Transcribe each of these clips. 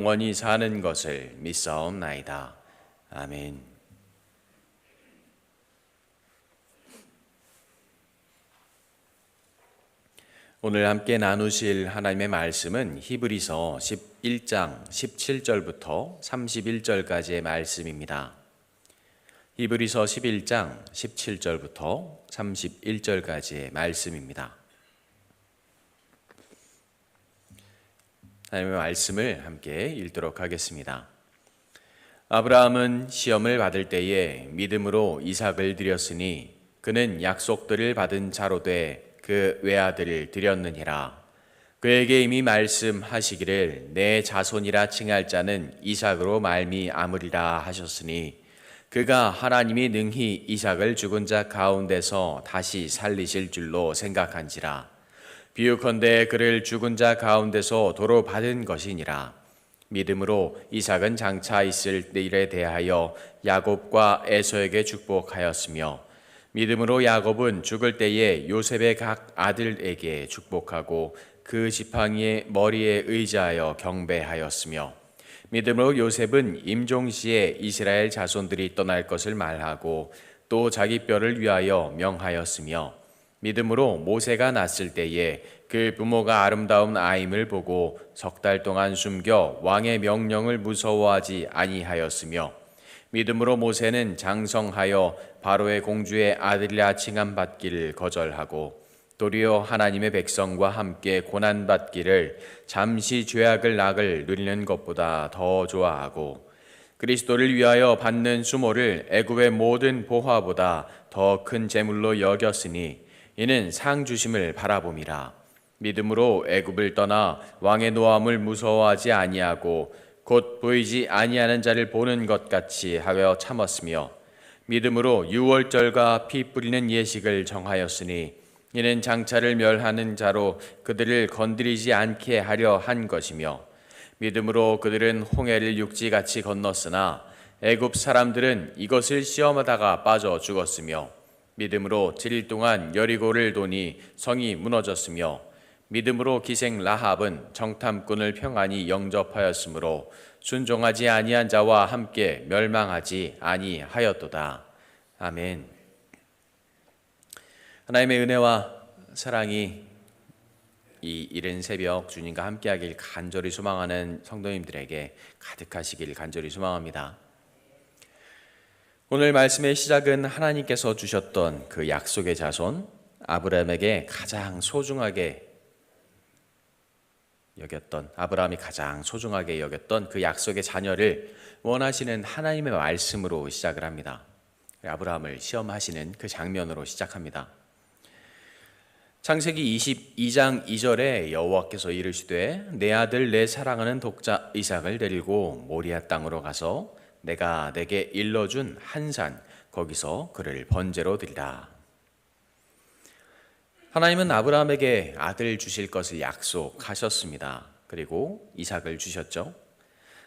영원히 사는 것을 믿사옵나이다. 아멘. 오늘 함께 나누실 하나님의 말씀은 히브리서 11장 17절부터 31절까지의 말씀입니다. 히브리서 11장 17절부터 31절까지의 말씀입니다. 하나님의 말씀을 함께 읽도록 하겠습니다. 아브라함은 시험을 받을 때에 믿음으로 이삭을 드렸으니 그는 약속들을 받은 자로 돼 그 외아들을 드렸느니라. 그에게 이미 말씀하시기를 내 자손이라 칭할 자는 이삭으로 말미암으리라 하셨으니 그가 하나님이 능히 이삭을 죽은 자 가운데서 다시 살리실 줄로 생각한지라. 비유컨대 그를 죽은 자 가운데서 도로 받은 것이니라. 믿음으로 이삭은 장차 있을 일에 대하여 야곱과 에서에게 축복하였으며 믿음으로 야곱은 죽을 때에 요셉의 각 아들에게 축복하고 그 지팡이의 머리에 의지하여 경배하였으며 믿음으로 요셉은 임종시에 이스라엘 자손들이 떠날 것을 말하고 또 자기 뼈를 위하여 명하였으며 믿음으로 모세가 났을 때에 그 부모가 아름다운 아임을 보고 석 달 동안 숨겨 왕의 명령을 무서워하지 아니하였으며 믿음으로 모세는 장성하여 바로의 공주의 아들이라 칭함받기를 거절하고 도리어 하나님의 백성과 함께 고난받기를 잠시 죄악을 낙을 누리는 것보다 더 좋아하고 그리스도를 위하여 받는 수모를 애굽의 모든 보화보다 더 큰 재물로 여겼으니 이는 상 주심을 바라봄이라. 믿음으로 애굽을 떠나 왕의 노함을 무서워하지 아니하고 곧 보이지 아니하는 자를 보는 것 같이 하여 참았으며 믿음으로 유월절과 피 뿌리는 예식을 정하였으니 이는 장차를 멸하는 자로 그들을 건드리지 않게 하려 한 것이며 믿음으로 그들은 홍해를 육지같이 건넜으나 애굽 사람들은 이것을 시험하다가 빠져 죽었으며 믿음으로 7일 동안 여리고를 도니 성이 무너졌으며 믿음으로 기생 라합은 정탐꾼을 평안히 영접하였으므로 순종하지 아니한 자와 함께 멸망하지 아니하였도다. 아멘. 하나님의 은혜와 사랑이 이 이른 새벽 주님과 함께하길 간절히 소망하는 성도님들에게 가득하시길 간절히 소망합니다. 오늘 말씀의 시작은 하나님께서 주셨던 그 약속의 자손 아브라함에게 가장 소중하게 여겼던 아브라함이 가장 소중하게 여겼던 그 약속의 자녀를 원하시는 하나님의 말씀으로 시작을 합니다. 아브라함을 시험하시는 그 장면으로 시작합니다. 창세기 22장 2절에 여호와께서 이르시되 내 아들 내 사랑하는 독자 이삭을 데리고 모리아 땅으로 가서 내가 내게 일러준 한 산 거기서 그를 번제로 드리라. 하나님은 아브라함에게 아들 주실 것을 약속하셨습니다. 그리고 이삭을 주셨죠.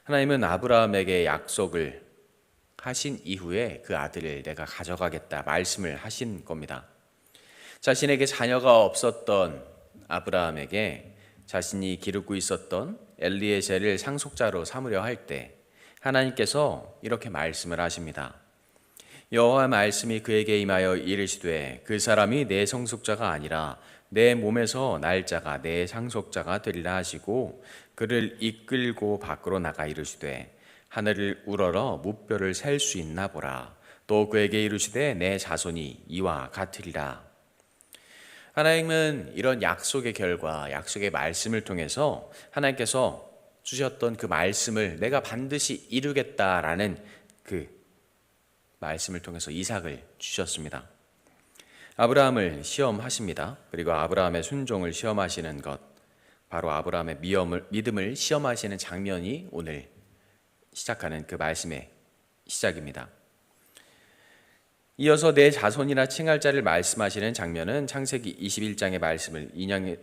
하나님은 아브라함에게 약속을 하신 이후에 그 아들을 내가 가져가겠다 말씀을 하신 겁니다. 자신에게 자녀가 없었던 아브라함에게 자신이 기르고 있었던 엘리에셀을 상속자로 삼으려 할 때 하나님께서 이렇게 말씀을 하십니다. 여호와의 말씀이 그에게 임하여 이르시되 그 사람이 내 상속자가 아니라 내 몸에서 날 자가 내 상속자가 되리라 하시고 그를 이끌고 밖으로 나가 이르시되 하늘을 우러러 무뼈를 셀 수 있나 보라. 또 그에게 이르시되 내 자손이 이와 같으리라. 하나님은 이런 약속의 결과, 약속의 말씀을 통해서 하나님께서 주셨던 그 말씀을 내가 반드시 이루겠다라는 그 말씀을 통해서 이삭을 주셨습니다. 아브라함을 시험하십니다. 그리고 아브라함의 순종을 시험하시는 것, 바로 아브라함의 믿음을 시험하시는 장면이 오늘 시작하는 그 말씀의 시작입니다. 이어서 내 자손이라 칭할 자를 말씀하시는 장면은 창세기 21장의 말씀을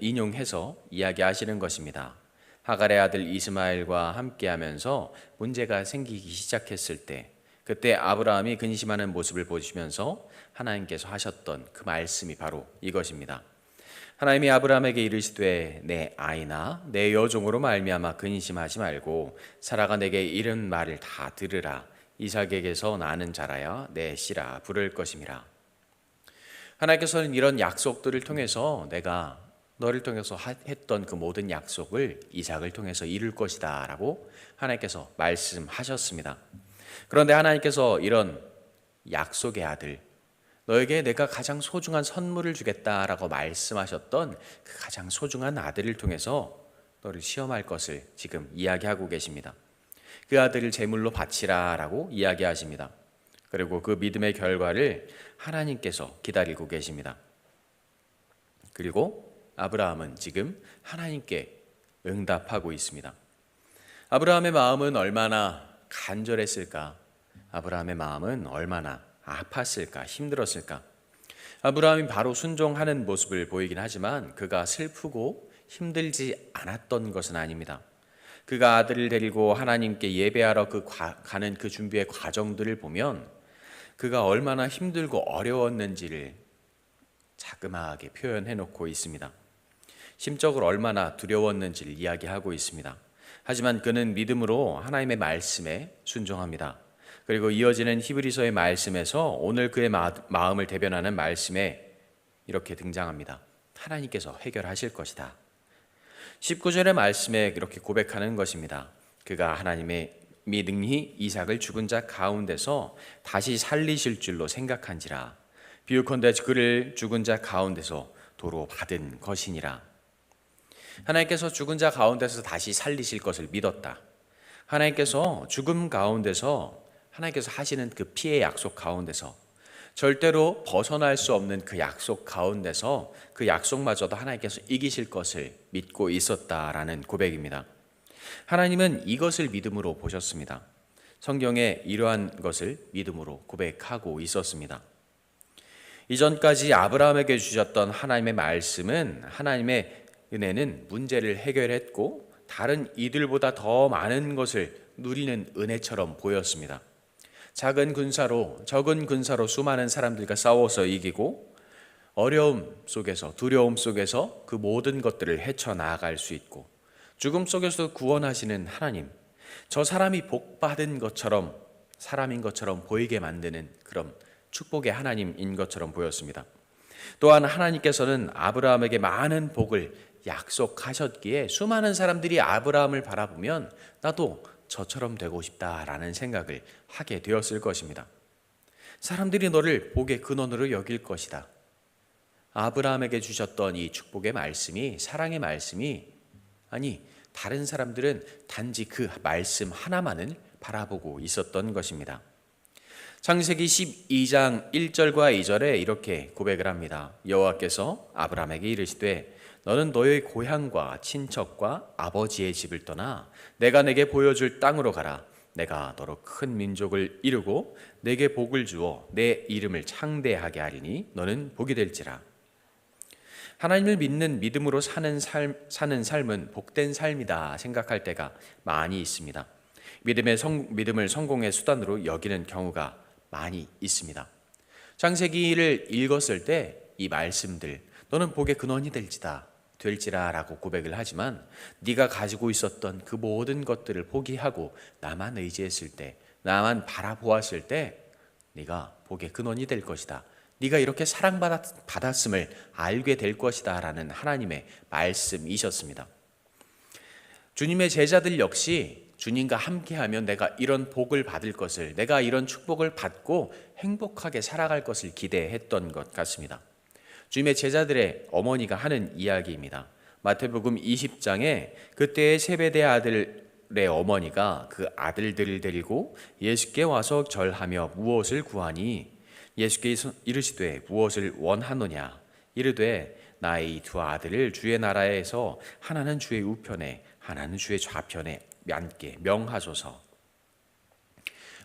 인용해서 이야기하시는 것입니다. 하갈의 아들 이스마엘과 함께하면서 문제가 생기기 시작했을 때 그때 아브라함이 근심하는 모습을 보시면서 하나님께서 하셨던 그 말씀이 바로 이것입니다. 하나님이 아브라함에게 이르시되 내 아이나 내 여종으로 말미암아 근심하지 말고 사라가 내게 이른 말을 다 들으라. 이삭에게서 나는 자라야 내 씨라 부를 것임이라. 하나님께서는 이런 약속들을 통해서 내가 너를 통해서 했던 그 모든 약속을 이삭을 통해서 이룰 것이다 라고 하나님께서 말씀하셨습니다. 그런데 하나님께서 이런 약속의 아들, 너에게 내가 가장 소중한 선물을 주겠다라고 말씀하셨던 그 가장 소중한 아들을 통해서 너를 시험할 것을 지금 이야기하고 계십니다. 그 아들을 제물로 바치라라고 이야기하십니다. 그리고 그 믿음의 결과를 하나님께서 기다리고 계십니다. 그리고 아브라함은 지금 하나님께 응답하고 있습니다. 아브라함의 마음은 얼마나 간절했을까? 아브라함의 마음은 얼마나 아팠을까? 힘들었을까? 아브라함이 바로 순종하는 모습을 보이긴 하지만 그가 슬프고 힘들지 않았던 것은 아닙니다. 그가 아들을 데리고 하나님께 예배하러 가는 그 준비의 과정들을 보면 그가 얼마나 힘들고 어려웠는지를 자그마하게 표현해 놓고 있습니다. 심적으로 얼마나 두려웠는지를 이야기하고 있습니다. 하지만 그는 믿음으로 하나님의 말씀에 순종합니다. 그리고 이어지는 히브리서의 말씀에서 오늘 그의 마음을 대변하는 말씀에 이렇게 등장합니다. 하나님께서 해결하실 것이다. 19절의 말씀에 그렇게 고백하는 것입니다. 그가 하나님의 능히 이삭을 죽은 자 가운데서 다시 살리실 줄로 생각한지라. 비유컨대 그를 죽은 자 가운데서 도로 받은 것이니라. 하나님께서 죽은 자 가운데서 다시 살리실 것을 믿었다. 하나님께서 죽음 가운데서 하나님께서 하시는 그 피의 약속 가운데서 절대로 벗어날 수 없는 그 약속 가운데서 그 약속마저도 하나님께서 이기실 것을 믿고 있었다라는 고백입니다. 하나님은 이것을 믿음으로 보셨습니다. 성경에 이러한 것을 믿음으로 고백하고 있었습니다. 이전까지 아브라함에게 주셨던 하나님의 말씀은 하나님의 은혜는 문제를 해결했고 다른 이들보다 더 많은 것을 누리는 은혜처럼 보였습니다. 적은 군사로 수많은 사람들과 싸워서 이기고 어려움 속에서 두려움 속에서 그 모든 것들을 헤쳐나갈 수 있고 죽음 속에서 구원하시는 하나님, 저 사람이 복받은 것처럼 사람인 것처럼 보이게 만드는 그런 축복의 하나님인 것처럼 보였습니다. 또한 하나님께서는 아브라함에게 많은 복을 약속하셨기에 수많은 사람들이 아브라함을 바라보면 나도 저처럼 되고 싶다라는 생각을 하게 되었을 것입니다. 사람들이 너를 복의 근원으로 여길 것이다. 아브라함에게 주셨던 이 축복의 말씀이, 사랑의 말씀이, 아니 다른 사람들은 단지 그 말씀 하나만을 바라보고 있었던 것입니다. 창세기 12장 1절과 2절에 이렇게 고백을 합니다. 여호와께서 아브라함에게 이르시되 너는 너의 고향과 친척과 아버지의 집을 떠나 내가 내게 보여줄 땅으로 가라. 내가 너로 큰 민족을 이루고 내게 복을 주어 내 이름을 창대하게 하리니 너는 복이 될지라. 하나님을 믿는 믿음으로 사는 삶은 복된 삶이다 생각할 때가 많이 있습니다. 믿음을 성공의 수단으로 여기는 경우가 많이 있습니다. 창세기를 읽었을 때 이 말씀들 너는 복의 근원이 될지라 라고 고백을 하지만 네가 가지고 있었던 그 모든 것들을 포기하고 나만 의지했을 때, 나만 바라보았을 때 네가 복의 근원이 될 것이다. 네가 이렇게 사랑받았음을 알게 될 것이다 라는 하나님의 말씀이셨습니다. 주님의 제자들 역시 주님과 함께하면 내가 이런 복을 받을 것을, 내가 이런 축복을 받고 행복하게 살아갈 것을 기대했던 것 같습니다. 주님의 제자들의 어머니가 하는 이야기입니다. 마태복음 20장에 그때의 세베대 아들의 어머니가 그 아들들을 데리고 예수께 와서 절하며 무엇을 구하니 예수께 이르시되 무엇을 원하노냐 이르되 나의 이 두 아들을 주의 나라에서 하나는 주의 우편에 하나는 주의 좌편에 앉게 명하소서.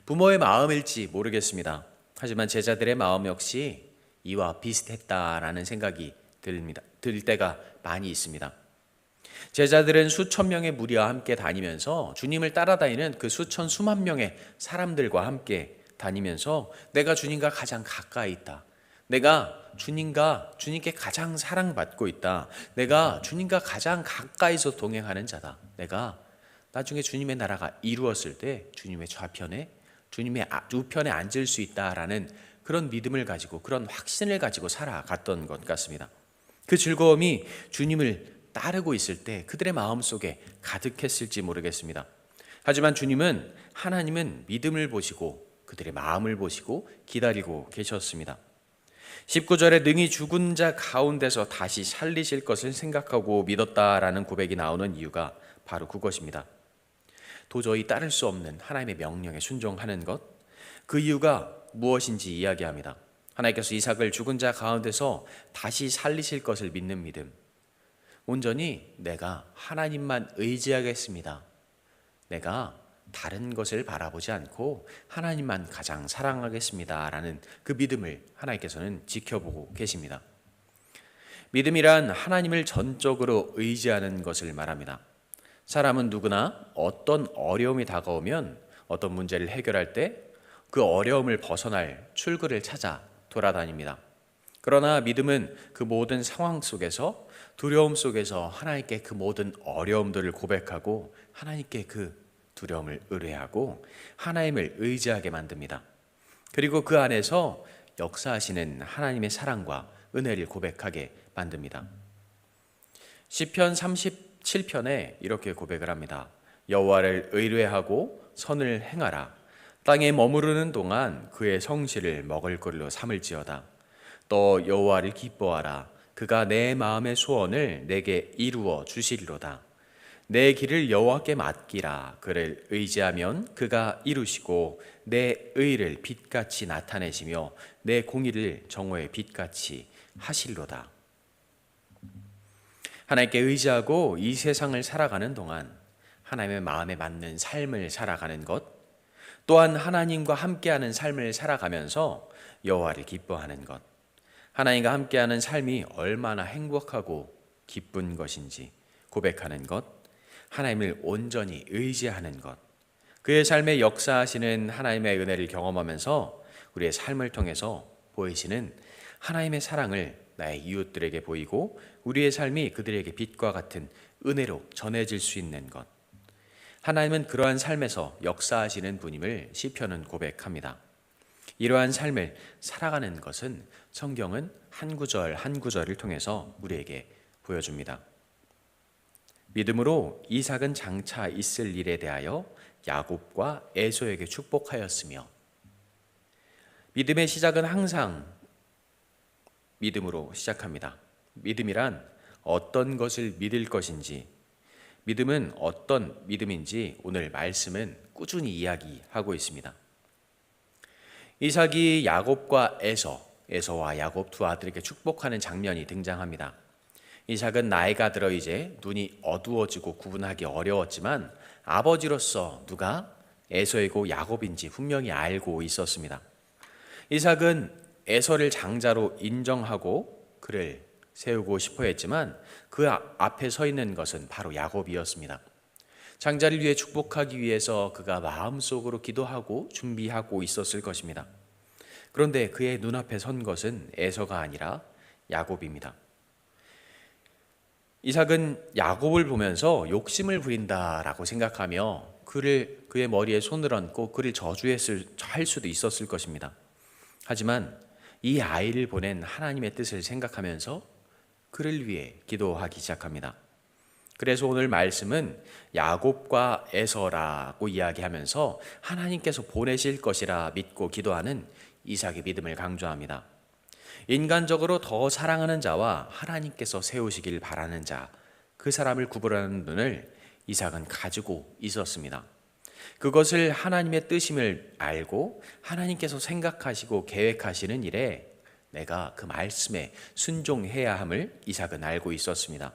부모의 마음일지 모르겠습니다. 하지만 제자들의 마음 역시 이와 비슷했다라는 생각이 들 때가 많이 있습니다. 제자들은 수천 명의 무리와 함께 다니면서 주님을 따라다니는 그 수만 명의 사람들과 함께 다니면서 내가 주님과 가장 가까이 있다. 내가 주님께 가장 사랑받고 있다. 내가 주님과 가장 가까이서 동행하는 자다. 내가 나중에 주님의 나라가 이루었을 때 주님의 좌편에, 주님의 우편에 앉을 수 있다라는 그런 믿음을 가지고, 그런 확신을 가지고 살아갔던 것 같습니다. 그 즐거움이 주님을 따르고 있을 때 그들의 마음속에 가득했을지 모르겠습니다. 하지만 하나님은 믿음을 보시고 그들의 마음을 보시고 기다리고 계셨습니다. 19절에 능히 죽은 자 가운데서 다시 살리실 것을 생각하고 믿었다라는 고백이 나오는 이유가 바로 그것입니다. 도저히 따를 수 없는 하나님의 명령에 순종하는 것, 그 이유가 무엇인지 이야기합니다. 하나님께서 이삭을 죽은 자 가운데서 다시 살리실 것을 믿는 믿음, 온전히 내가 하나님만 의지하겠습니다. 내가 다른 것을 바라보지 않고 하나님만 가장 사랑하겠습니다 라는 그 믿음을 하나님께서는 지켜보고 계십니다. 믿음이란 하나님을 전적으로 의지하는 것을 말합니다. 사람은 누구나 어떤 어려움이 다가오면, 어떤 문제를 해결할 때 그 어려움을 벗어날 출구를 찾아 돌아다닙니다. 그러나 믿음은 그 모든 상황 속에서, 두려움 속에서 하나님께 그 모든 어려움들을 고백하고 하나님께 그 두려움을 의뢰하고 하나님을 의지하게 만듭니다. 그리고 그 안에서 역사하시는 하나님의 사랑과 은혜를 고백하게 만듭니다. 시편 37편에 이렇게 고백을 합니다. 여호와를 의뢰하고 선을 행하라. 땅에 머무르는 동안 그의 성실을 먹을거리로 삼을지어다. 또 여호와를 기뻐하라. 그가 내 마음의 소원을 내게 이루어 주시리로다. 내 길을 여호와께 맡기라. 그를 의지하면 그가 이루시고 내 의를 빛같이 나타내시며 내 공의를 정오의 빛같이 하실로다. 하나님께 의지하고 이 세상을 살아가는 동안 하나님의 마음에 맞는 삶을 살아가는 것, 또한 하나님과 함께하는 삶을 살아가면서 여호와를 기뻐하는 것, 하나님과 함께하는 삶이 얼마나 행복하고 기쁜 것인지 고백하는 것, 하나님을 온전히 의지하는 것, 그의 삶에 역사하시는 하나님의 은혜를 경험하면서 우리의 삶을 통해서 보이시는 하나님의 사랑을 나의 이웃들에게 보이고 우리의 삶이 그들에게 빛과 같은 은혜로 전해질 수 있는 것, 하나님은 그러한 삶에서 역사하시는 분임을 시편은 고백합니다. 이러한 삶을 살아가는 것은 성경은 한 구절 한 구절을 통해서 우리에게 보여줍니다. 믿음으로 이삭은 장차 있을 일에 대하여 야곱과 에서에게 축복하였으며, 믿음의 시작은 항상 믿음으로 시작합니다. 믿음이란 어떤 것을 믿을 것인지, 믿음은 어떤 믿음인지 오늘 말씀은 꾸준히 이야기하고 있습니다. 이삭이 야곱과 에서와 야곱 두 아들에게 축복하는 장면이 등장합니다. 이삭은 나이가 들어 이제 눈이 어두워지고 구분하기 어려웠지만 아버지로서 누가 에서이고 야곱인지 분명히 알고 있었습니다. 이삭은 에서를 장자로 인정하고 그를 세우고 싶어 했지만 그 앞에 서 있는 것은 바로 야곱이었습니다. 장자를 위해 축복하기 위해서 그가 마음속으로 기도하고 준비하고 있었을 것입니다. 그런데 그의 눈앞에 선 것은 에서가 아니라 야곱입니다. 이삭은 야곱을 보면서 욕심을 부린다라고 생각하며 그의 머리에 손을 얹고 그를 저주할 수도 있었을 것입니다. 하지만 이 아이를 보낸 하나님의 뜻을 생각하면서 그를 위해 기도하기 시작합니다. 그래서 오늘 말씀은 야곱과 에서라고 이야기하면서 하나님께서 보내실 것이라 믿고 기도하는 이삭의 믿음을 강조합니다. 인간적으로 더 사랑하는 자와 하나님께서 세우시길 바라는 자, 그 사람을 구분하는 눈을 이삭은 가지고 있었습니다. 그것을 하나님의 뜻임을 알고 하나님께서 생각하시고 계획하시는 일에 내가 그 말씀에 순종해야 함을 이삭은 알고 있었습니다.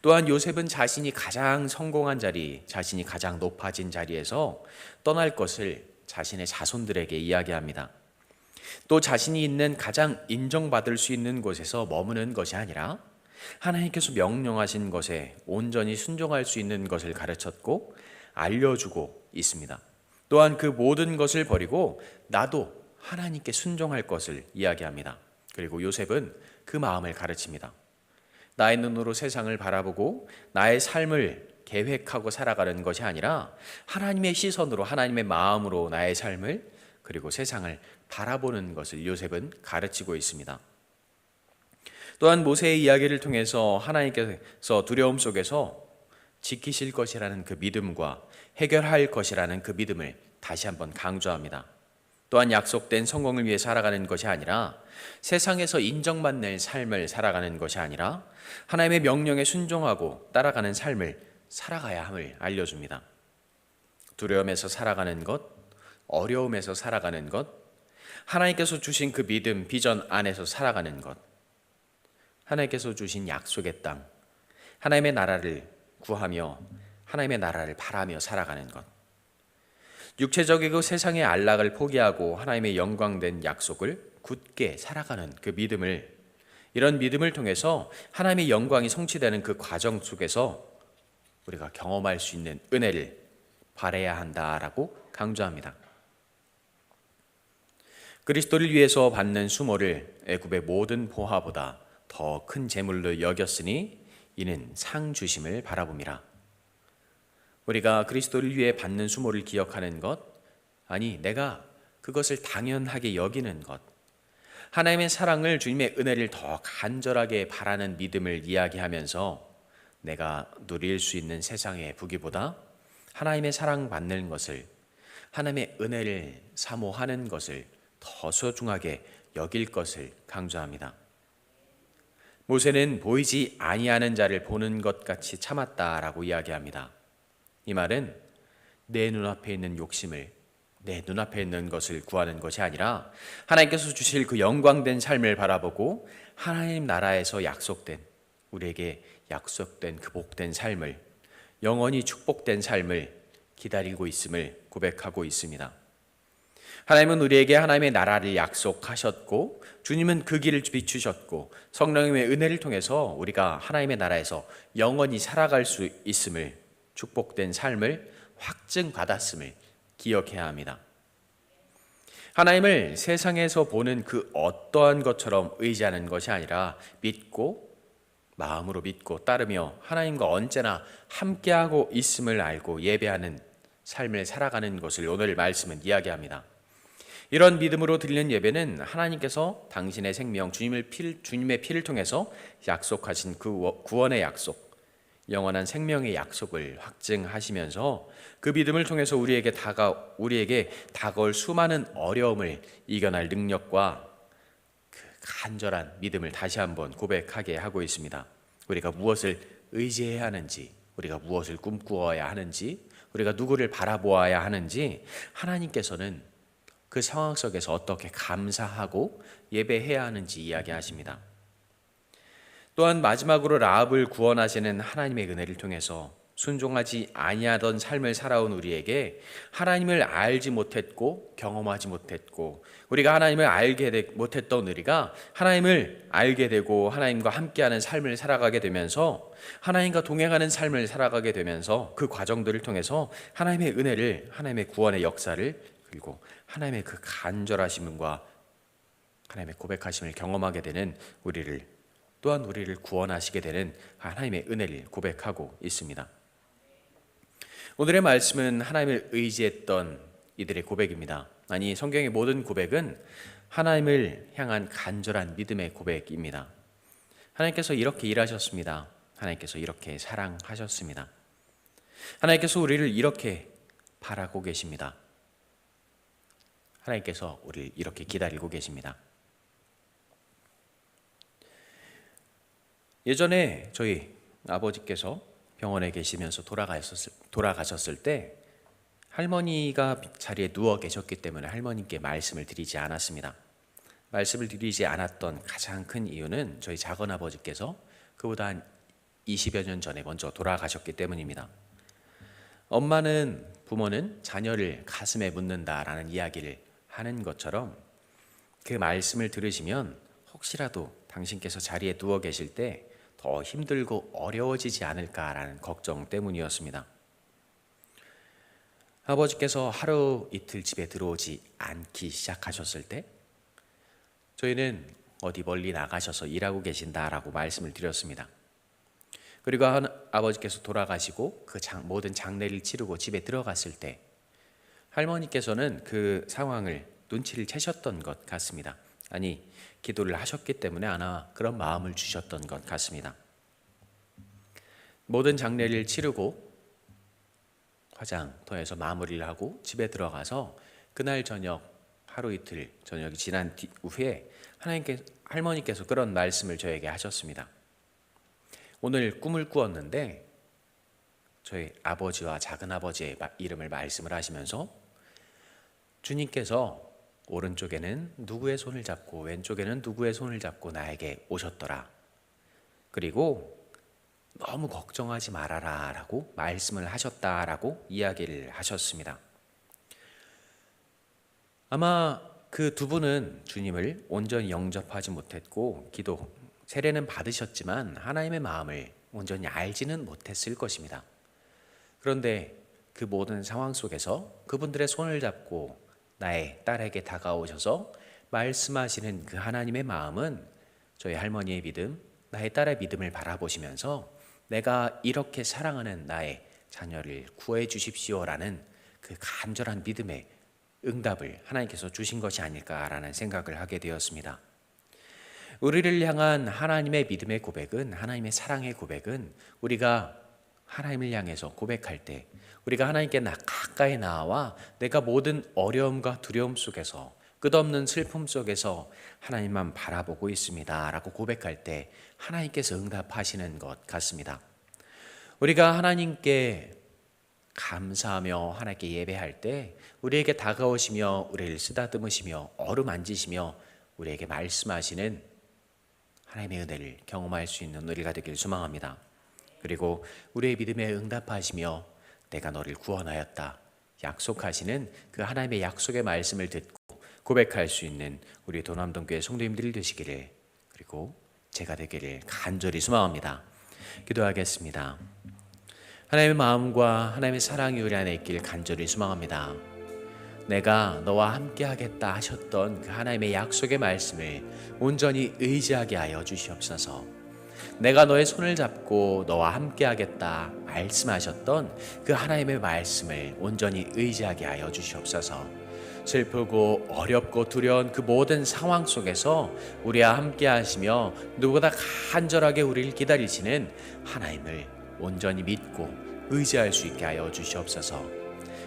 또한 요셉은 자신이 가장 성공한 자리, 자신이 가장 높아진 자리에서 떠날 것을 자신의 자손들에게 이야기합니다. 또 자신이 있는 가장 인정받을 수 있는 곳에서 머무는 것이 아니라 하나님께서 명령하신 것에 온전히 순종할 수 있는 것을 가르쳤고 알려주고 있습니다. 또한 그 모든 것을 버리고 나도 하나님께 순종할 것을 이야기합니다. 그리고 요셉은 그 마음을 가르칩니다. 나의 눈으로 세상을 바라보고 나의 삶을 계획하고 살아가는 것이 아니라 하나님의 시선으로, 하나님의 마음으로 나의 삶을 그리고 세상을 바라보는 것을 요셉은 가르치고 있습니다. 또한 모세의 이야기를 통해서 하나님께서 두려움 속에서 지키실 것이라는 그 믿음과 해결할 것이라는 그 믿음을 다시 한번 강조합니다. 또한 약속된 성공을 위해 살아가는 것이 아니라 세상에서 인정받는 삶을 살아가는 것이 아니라 하나님의 명령에 순종하고 따라가는 삶을 살아가야 함을 알려줍니다. 두려움에서 살아가는 것, 어려움에서 살아가는 것, 하나님께서 주신 그 믿음, 비전 안에서 살아가는 것, 하나님께서 주신 약속의 땅, 하나님의 나라를 구하며 하나님의 나라를 바라며 살아가는 것, 육체적이고 세상의 안락을 포기하고 하나님의 영광된 약속을 굳게 살아가는 그 믿음을, 이런 믿음을 통해서 하나님의 영광이 성취되는 그 과정 속에서 우리가 경험할 수 있는 은혜를 바라야 한다라고 강조합니다. 그리스도를 위해서 받는 수모를 애굽의 모든 보화보다 더 큰 재물로 여겼으니 이는 상 주심을 바라봄이라. 우리가 그리스도를 위해 받는 수모를 기억하는 것, 아니 내가 그것을 당연하게 여기는 것, 하나님의 사랑을, 주님의 은혜를 더 간절하게 바라는 믿음을 이야기하면서 내가 누릴 수 있는 세상의 부귀보다 하나님의 사랑받는 것을, 하나님의 은혜를 사모하는 것을 더 소중하게 여길 것을 강조합니다. 모세는 보이지 아니하는 자를 보는 것 같이 참았다라고 이야기합니다. 이 말은 내 눈앞에 있는 욕심을, 내 눈앞에 있는 것을 구하는 것이 아니라 하나님께서 주실 그 영광된 삶을 바라보고 하나님 나라에서 약속된, 우리에게 약속된 그 복된 삶을, 영원히 축복된 삶을 기다리고 있음을 고백하고 있습니다. 하나님은 우리에게 하나님의 나라를 약속하셨고 주님은 그 길을 비추셨고 성령님의 은혜를 통해서 우리가 하나님의 나라에서 영원히 살아갈 수 있음을, 축복된 삶을 확증받았음을 기억해야 합니다. 하나님을 세상에서 보는 그 어떠한 것처럼 의지하는 것이 아니라 믿고, 마음으로 믿고 따르며 하나님과 언제나 함께하고 있음을 알고 예배하는 삶을 살아가는 것을 오늘 말씀은 이야기합니다. 이런 믿음으로 드리는 예배는 하나님께서 당신의 생명, 주님의 피를 통해서 약속하신 그 구원의 약속, 영원한 생명의 약속을 확증하시면서 그 믿음을 통해서 우리에게 다가올 수많은 어려움을 이겨낼 능력과 그 간절한 믿음을 다시 한번 고백하게 하고 있습니다. 우리가 무엇을 의지해야 하는지, 우리가 무엇을 꿈꾸어야 하는지, 우리가 누구를 바라보아야 하는지 하나님께서는 그 상황 속에서 어떻게 감사하고 예배해야 하는지 이야기하십니다. 또한 마지막으로 라합을 구원하시는 하나님의 은혜를 통해서 순종하지 아니하던 삶을 살아온 우리에게 하나님을 알지 못했고 경험하지 못했고 우리가 하나님을 알게 못했던 우리가 하나님을 알게 되고 하나님과 함께하는 삶을 살아가게 되면서 하나님과 동행하는 삶을 살아가게 되면서 그 과정들을 통해서 하나님의 은혜를, 하나님의 구원의 역사를, 그리고 하나님의 그 간절하심과 하나님의 고백하심을 경험하게 되는 또한 우리를 구원하시게 되는 하나님의 은혜를 고백하고 있습니다. 오늘의 말씀은 하나님을 의지했던 이들의 고백입니다. 아니, 성경의 모든 고백은 하나님을 향한 간절한 믿음의 고백입니다. 하나님께서 이렇게 일하셨습니다. 하나님께서 이렇게 사랑하셨습니다. 하나님께서 우리를 이렇게 바라고 계십니다. 하나님께서 우리를 이렇게 기다리고 계십니다. 예전에 저희 아버지께서 병원에 계시면서 돌아가셨을 때 할머니가 자리에 누워 계셨기 때문에 할머니께 말씀을 드리지 않았습니다. 말씀을 드리지 않았던 가장 큰 이유는 저희 작은아버지께서 그보다 한 20여 년 전에 먼저 돌아가셨기 때문입니다. 부모는 자녀를 가슴에 묻는다라는 이야기를 하는 것처럼 그 말씀을 들으시면 혹시라도 당신께서 자리에 누워 계실 때 더 힘들고 어려워지지 않을까라는 걱정 때문이었습니다. 아버지께서 하루 이틀 집에 들어오지 않기 시작하셨을 때 저희는 어디 멀리 나가셔서 일하고 계신다라고 말씀을 드렸습니다. 그리고 아버지께서 돌아가시고 그 모든 장례를 치르고 집에 들어갔을 때 할머니께서는 그 상황을 눈치를 채셨던 것 같습니다. 아니, 기도를 하셨기 때문에 아마 그런 마음을 주셨던 것 같습니다. 모든 장례를 치르고 화장터에서 마무리를 하고 집에 들어가서 그날 저녁 하루 이틀 저녁이 지난 후에 할머니께서 그런 말씀을 저에게 하셨습니다. 오늘 꿈을 꾸었는데 저희 아버지와 작은아버지의 이름을 말씀을 하시면서 주님께서 오른쪽에는 누구의 손을 잡고 왼쪽에는 누구의 손을 잡고 나에게 오셨더라. 그리고 너무 걱정하지 말아라 라고 말씀을 하셨다라고 이야기를 하셨습니다. 아마 그 두 분은 주님을 온전히 영접하지 못했고 기도 세례는 받으셨지만 하나님의 마음을 온전히 알지는 못했을 것입니다. 그런데 그 모든 상황 속에서 그분들의 손을 잡고 나의 딸에게 다가오셔서 말씀하시는 그 하나님의 마음은 저희 할머니의 믿음, 나의 딸의 믿음을 바라보시면서 내가 이렇게 사랑하는 나의 자녀를 구해 주십시오라는 그 간절한 믿음의 응답을 하나님께서 주신 것이 아닐까라는 생각을 하게 되었습니다. 우리를 향한 하나님의 믿음의 고백은, 하나님의 사랑의 고백은 우리가 하나님을 향해서 고백할 때 우리가 하나님께 가까이 나와 내가 모든 어려움과 두려움 속에서 끝없는 슬픔 속에서 하나님만 바라보고 있습니다 라고 고백할 때 하나님께서 응답하시는 것 같습니다. 우리가 하나님께 감사하며 하나님께 예배할 때 우리에게 다가오시며 우리를 쓰다듬으시며 어루만지시며 우리에게 말씀하시는 하나님의 은혜를 경험할 수 있는 우리가 되길 소망합니다. 그리고 우리의 믿음에 응답하시며 내가 너를 구원하였다 약속하시는 그 하나님의 약속의 말씀을 듣고 고백할 수 있는 우리 도남동교회 성도님들이 되시기를, 그리고 제가 되기를 간절히 소망합니다. 기도하겠습니다. 하나님의 마음과 하나님의 사랑이 우리 안에 있길 간절히 소망합니다. 내가 너와 함께 하겠다 하셨던 그 하나님의 약속의 말씀을 온전히 의지하게 하여 주시옵소서. 내가 너의 손을 잡고 너와 함께 하겠다 말씀하셨던 그 하나님의 말씀을 온전히 의지하게 하여 주시옵소서. 슬프고 어렵고 두려운 그 모든 상황 속에서 우리와 함께 하시며 누구보다 간절하게 우리를 기다리시는 하나님을 온전히 믿고 의지할 수 있게 하여 주시옵소서.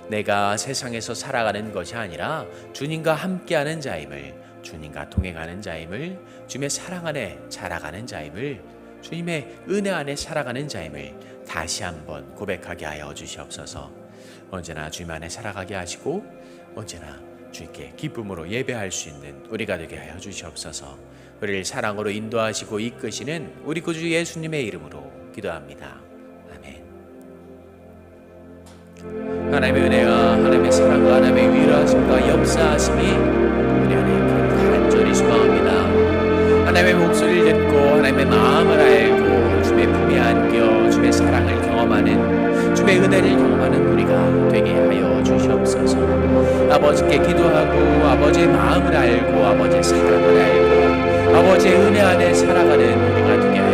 내가 세상에서 살아가는 것이 아니라 주님과 함께하는 자임을, 주님과 동행하는 자임을, 주님의 사랑 안에 자라가는 자임을, 주님의 은혜 안에 살아가는 자임을 다시 한번 고백하게 하여 주시옵소서. 언제나 주님 안에 살아가게 하시고 언제나 주님께 기쁨으로 예배할 수 있는 우리가 되게 하여 주시옵소서. 우리를 사랑으로 인도하시고 이끄시는 우리 구주 예수님의 이름으로 기도합니다. 아멘. 하나님의 은혜와 하나님의 사랑과 하나님의 위로하심과 역사하심이 우리 안에 간절히 소망합니다. 하나님의 목소리를 듣고 하나님의 마음을 알고 주님의 품에 안겨 주님의 사랑을 경험하는, 주님의 은혜를 경험하는 우리가 되게 하여 주시옵소서. 아버지께 기도하고 아버지의 마음을 알고 아버지의 사랑을 알고 아버지의 은혜 안에 살아가는 우리가 되게